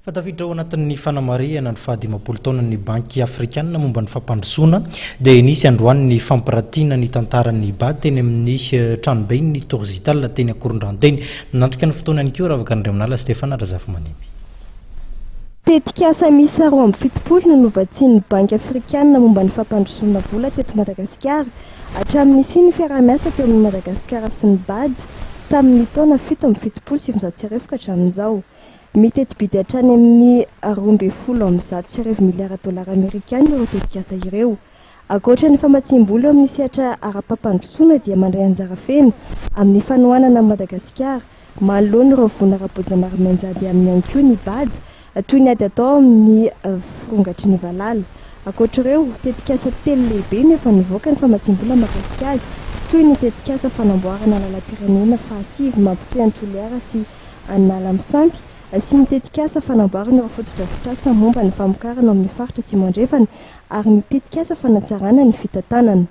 Fatafiditra ao anatin'ny fanamariana ny fahadimapolo taona ny banky afrikanina momba ny fampandrosoana dia nisy androany ny fampirantiana ny tantaran'ny BAD teny amin'ny tranobe ny Tourzital teny Akorondrano teny. Nandrika ny fotoana ihany koa ravaka ny Ramanala Stefana Razafimanimby. Tetikasa misy 27 no novatsian'ny banky afrikanina momba ny fampandrosoana vola teto Madagasikara hatramin'ny siny fiaraha-miasa teo amin'ny Madagasikara sy ny BAD tamin'ny taona 7.7 ka hatramin'izao. Mitety-bidy hatrany amin'ny 12.7 miliara dolara amerikana ireo tetikasa ireo. Ankoatra ny famatsim-bola amin'ny sehatra ara-pampandrosoana dia mandray anjara feno amin'ny fanohanana Madagasikara manoloana ireo vona ara-boajanahary amin'ny ihany koa ny BAD toy ny ady atao amin'ny firongatry ny Valala. Ankoatra ireo tetikasa telo lehibe nefa nivoaka ny famatsim-bola mahakasika azy toy ny tetikasa fanamboarana lalam-pirenena fahasivy mampitohy Antoliara sy Analamsampy sy ny tetikasa fanamboarana ireo fotodrafitrasa momba ny famokarana amin'ny faritra Tsimandrefana ary ny tetikasa fanatsarana ny fitantanana.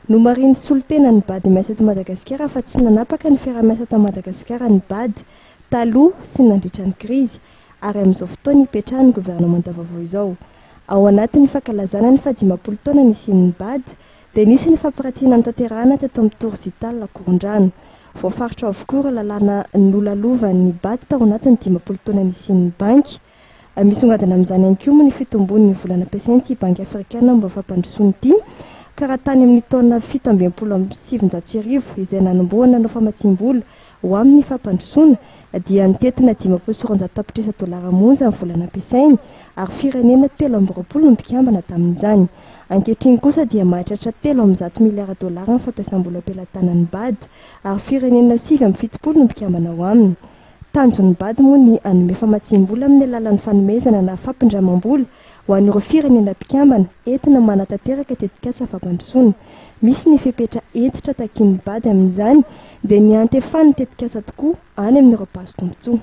No mariny solitena ny BAD miasa eto Madagasikara fa tsy nanapaka ny fiaraha-miasa eto Madagasikara ny BAD taloha sy nandritra ny krizy ary amin'izao fotoana hipetraha ny gouvernement vaovao izao. Ao anatin'ny fankalazana ny 10 taona nisian'ny BAD dia nisy ny fampirantiana ny tanterahana teto amin'ny Tourzital Akorondrano. Voafaritra avokoa lalàna nolalovan'ny BAD tao anatin'ny 10 taona nisian'ny banky. Misy ongadina amin'izany ihany koa ny fitombon'ny vola nampiasain'ity banky afrikanina mba fampandrosoana ity ka raha tany amin'ny taona 17 izay nanomboana no famatsim-bola ho amin'ny fampandrosoana dia nitetina 10.4 tapitrisa dolara monja ny vola nampiasainy ary firenena 3.20 no mpikambana tamin'izany. Ankehitriny kosa dia mahatratra 3.10 miliara dolara ny fampiasam-bola am-pelantanan'ny BAD ary firenena 7.70 no mpikambana ao aminy. Tanjon'ny BAD moa ny anome famatsim-bola amin'ny alalan'ny fanomezana na fampindramam-bola ho an'ireo firenena mpikambana entina manatanteraka tetikasa fampandrosoana. Misy ny fepetra entitra takin'ny BAD amin'izany dia ny antefany tetikasa tokoa any amin'ireo paso tombotsoa.